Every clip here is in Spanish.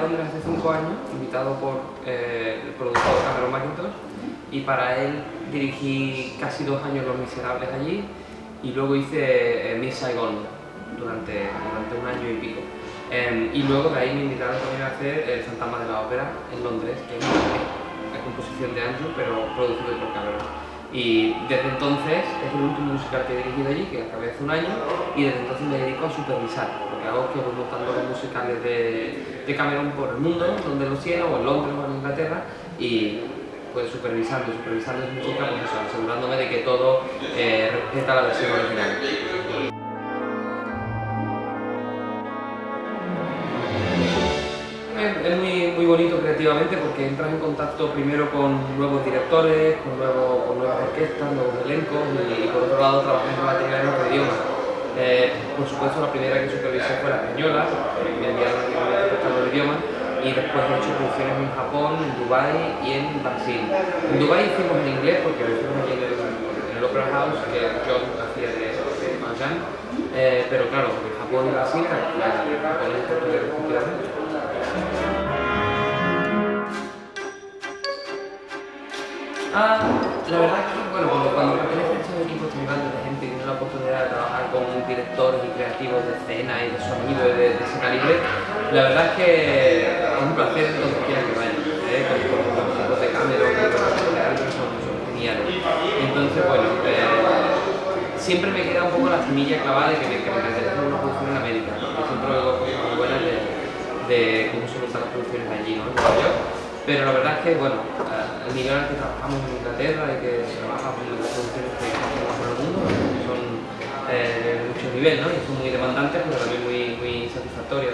Londres hace 5 años, invitado por el productor Cameron Mackintosh, y para él dirigí casi 2 años Los Miserables allí, y luego hice Miss Saigon durante 1 año y pico. Y luego de ahí me invitaron también a hacer El Fantasma de la Ópera en Londres, que es una composición de Andrew, pero producido por Cameron. Y desde entonces es el último musical que he dirigido allí, que acabé hace 1 año, y desde entonces me dedico a supervisar. Lo que hago es que voy montando los musicales de Cameron por el mundo, donde los tiene, o en Londres o en Inglaterra, y pues supervisando música, pues eso, asegurándome de que todo respeta la versión original. Es muy bonito creativamente porque entras en contacto primero con nuevos directores, con nuevas orquestas, nuevos elencos y por otro lado trabajas en material en otro idioma. Por supuesto la primera que supervisé fue la española, me enviaron aquí a el idioma, y después he hecho producciones en Japón, en Dubái y en Brasil. En Dubái hicimos en inglés porque lo hicimos aquí en el Opera House, que John hacía de Mahjong, pero claro, en Japón y Brasil, japonés y portugués respectivamente. La verdad es que bueno, cuando perteneces a estos equipos tan grandes de gente que tiene la oportunidad de trabajar con directores y creativos de escena y de sonido de ese calibre, la verdad es que es un placer donde quiera que vaya. Los equipos de Cameron y de Andrew son geniales. Entonces, bueno, siempre me queda un poco la semilla clavada de que me encantaría hacer una producción en América, porque siempre oigo cosas muy buenas de cómo se montan las producciones allí, ¿no? Pero la verdad es que, bueno, el nivel al que trabajamos en Inglaterra y que se trabaja con las producciones que hacemos por el mundo son de mucho nivel, ¿no? Y son muy demandantes, pero también muy satisfactorias.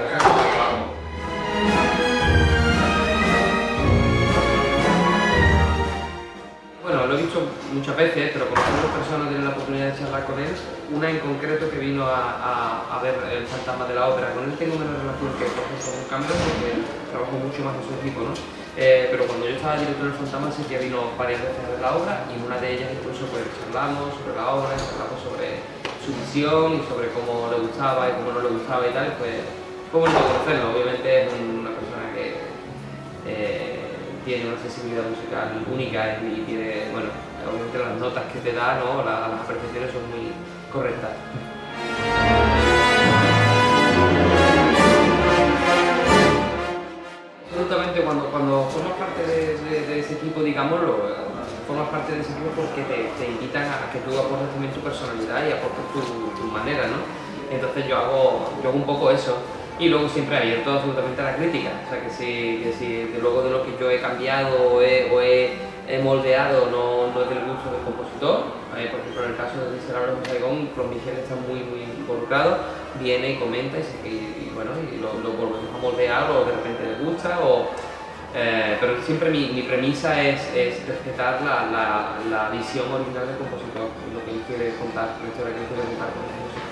Bueno, lo he visto muchas veces, pero como otras personas tienen la oportunidad de charlar con él, una en concreto que vino a ver El Fantasma de la Ópera. Con él tengo menos relación que por ejemplo con Cameron, porque trabajo mucho más en su equipo, ¿no? Pero cuando yo estaba director del Fantasma sí que vino varias veces a ver la obra, y en una de ellas incluso pues charlamos sobre la obra, charlamos sobre su visión y sobre cómo le gustaba y cómo no le gustaba y tal. Pues fue bonito conocerlo. Obviamente es una persona que tiene una sensibilidad musical única y tiene, bueno, obviamente las notas que te da, ¿no? Las apreciaciones son muy correctas. Absolutamente, cuando formas parte de ese equipo, digámoslo, formas parte de ese equipo porque te invitan a que tú aportes también tu personalidad y aportes tu manera, ¿no? Entonces yo hago un poco eso. Y luego siempre abierto absolutamente a la crítica, o sea que si luego de lo que yo he cambiado o he moldeado no es del gusto del compositor, por ejemplo en el caso de Miserables de Saigon, Claude Michel está muy involucrado, viene y comenta y lo volvemos a moldear o de repente le gusta, pero siempre mi premisa es respetar la visión original del compositor, lo que él quiere contar, la historia que él quiere contar con esa música.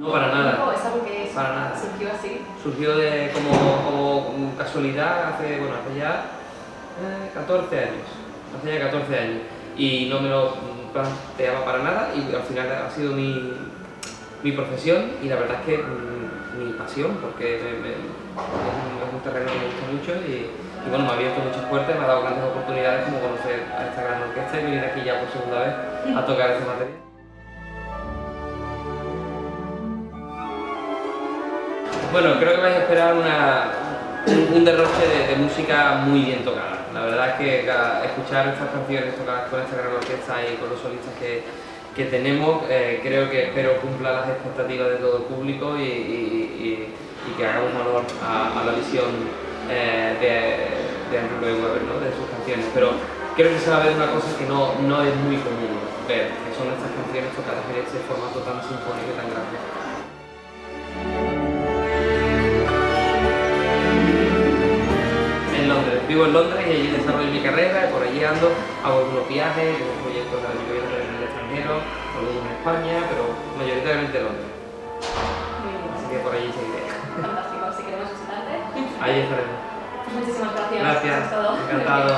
No, para nada. ¿O es algo que para nada. surgió así? Surgió como casualidad hace ya 14 años. Hace ya 14 años. Y no me lo planteaba para nada y al final ha sido mi profesión y la verdad es que mi pasión, porque es un terreno que me gusta mucho y bueno, me ha abierto muchas puertas, me ha dado grandes oportunidades como conocer a esta gran orquesta y venir aquí ya por segunda vez a tocar este material. Bueno, creo que vais a esperar un derroche de música muy bien tocada. La verdad es que escuchar estas canciones tocadas con esta gran orquesta y con los solistas que tenemos, espero cumpla las expectativas de todo el público y que hagamos honor a la visión de Andrew Lloyd Webber, ¿no? De sus canciones. Pero creo que se va a ver una cosa que no es muy común ver, que son estas canciones tocadas en este formato tan sinfónico y tan grande. Vivo en Londres y allí desarrollo mi carrera, y por allí ando, hago algunos viajes, tengo proyectos del año que viene en el extranjero, algunos en España, pero mayoritariamente en Londres. Muy bien. Así que por allí seguiré. Fantástico, si queremos visitarte. Ahí estaremos. Pues muchísimas gracias. Gracias, Ha estado encantado.